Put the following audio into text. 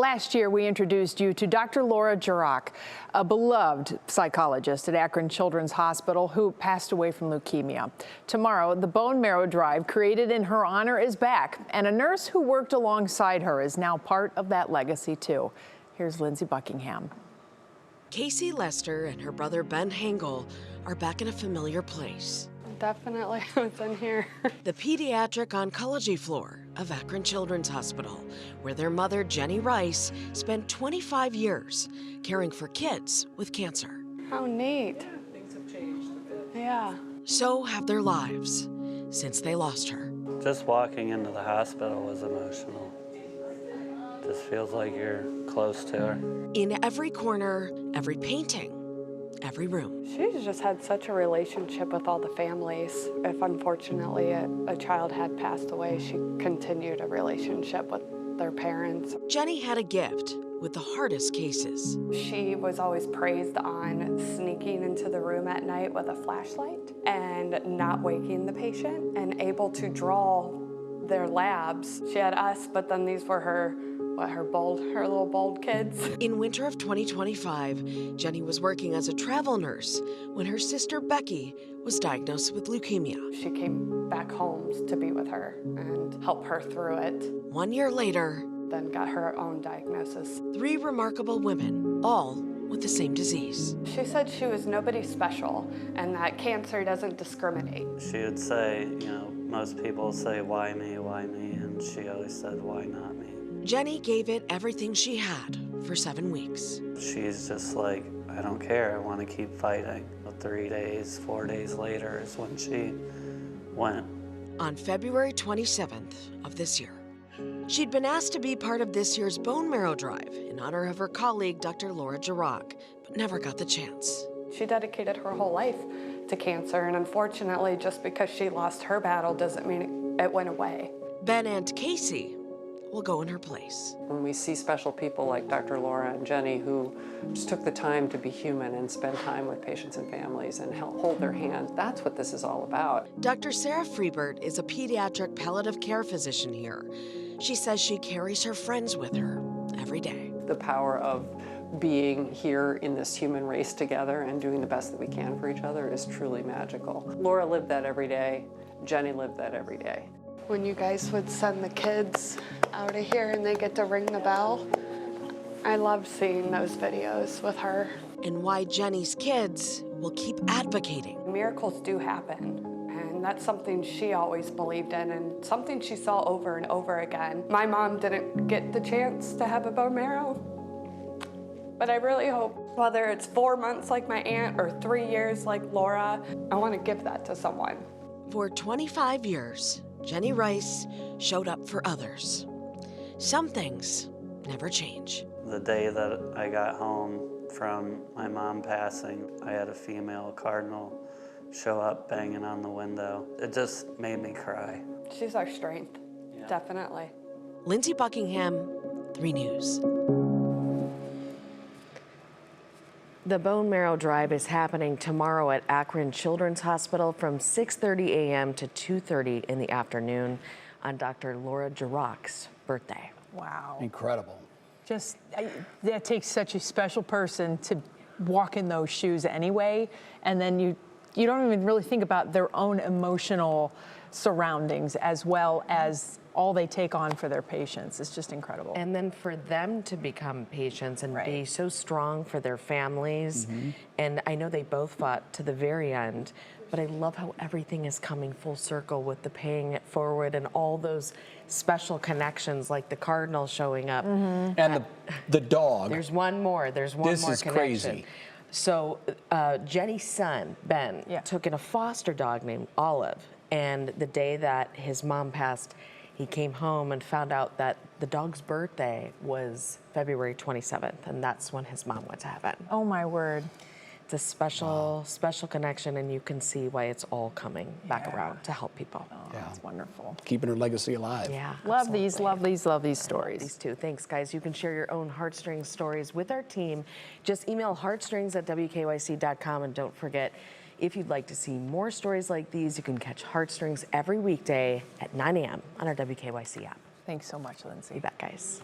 Last year, we introduced you to Dr. Laura Jarraq, a beloved psychologist at Akron Children's Hospital who passed away from leukemia. Tomorrow, the bone marrow drive created in her honor is back, and a nurse who worked alongside her is now part of that legacy, too. Here's Lindsay Buckingham. Casey Lester and her brother Ben Hengel are back in a familiar place. Definitely was in here. The pediatric oncology floor of Akron Children's Hospital, where their mother, Jenny Rice, spent 25 years caring for kids with cancer. How neat. Things have changed a bit. Yeah. So have their lives since they lost her. Just walking into the hospital was emotional. Just feels like you're close to her. In every corner, every painting, every room. She's just had such a relationship with all the families. If unfortunately a child had passed away, she continued a relationship with their parents. Jenny had a gift with the hardest cases. She was always praised on sneaking into the room at night with a flashlight and not waking the patient and able to draw their labs. She had us, but then these were her little bold kids. In winter of 2025, Jenny was working as a travel nurse when her sister Becky was diagnosed with leukemia. She came back home to be with her and help her through it. 1 year later, Then got her own diagnosis. 3 remarkable women, all with the same disease. She said she was nobody special and that cancer doesn't discriminate. She would say, most people say, why me, and she always said, why not me? Jenny gave it everything she had for 7 weeks. She's just like, I don't care, I want to keep fighting. 3 days, 4 days later is when she went. On February 27th of this year, she'd been asked to be part of this year's bone marrow drive in honor of her colleague, Dr. Laura Jarraq, but never got the chance. She dedicated her whole life to cancer, and unfortunately, just because she lost her battle doesn't mean it went away. Ben and Casey will go in her place. When we see special people like Dr. Laura and Jenny who just took the time to be human and spend time with patients and families and hold their hand, that's what this is all about. Dr. Sarah Freebert is a pediatric palliative care physician here. She says she carries her friends with her every day. The power of being here in this human race together and doing the best that we can for each other is truly magical. Laura lived that every day. Jenny lived that every day. When you guys would send the kids out of here and they get to ring the bell, I love seeing those videos with her. And why Jenny's kids will keep advocating. Miracles do happen, and that's something she always believed in and something she saw over and over again. My mom didn't get the chance to have a bone marrow, but I really hope, whether it's 4 months like my aunt or 3 years like Laura, I want to give that to someone. For 25 years, Jenny Rice showed up for others. Some things never change. The day that I got home from my mom passing, I had a female cardinal show up banging on the window. It just made me cry. She's our strength, definitely. Lindsay Buckingham, 3 News. The bone marrow drive is happening tomorrow at Akron Children's Hospital from 6:30 a.m. to 2:30 in the afternoon on Dr. Laura Jarraq's birthday. Wow. Incredible. That takes such a special person to walk in those shoes anyway, and then you don't even really think about their own emotional surroundings as well as all they take on for their patients. It's just incredible. And then for them to become patients and Right. be so strong for their families. And I know they both fought to the very end, but I love how everything is coming full circle with the paying it forward and all those special connections like the cardinal showing up. And the dog. There's one more. There's one This more is connection. crazy. So Jenny's son, Ben, took in a foster dog named Olive. And the day that his mom passed, he came home and found out that the dog's birthday was February 27th, and that's when his mom went to heaven. Oh my word. It's a special connection, and you can see why it's all coming back around to help people. Oh, that's wonderful. Keeping her legacy alive. Yeah, Love these absolutely. stories. These two. Thanks, guys. You can share your own heartstrings stories with our team. Just email heartstrings@wkyc.com, and don't forget, if you'd like to see more stories like these, you can catch Heartstrings every weekday at 9 a.m. on our WKYC app. Thanks so much, Lindsay. You bet, guys.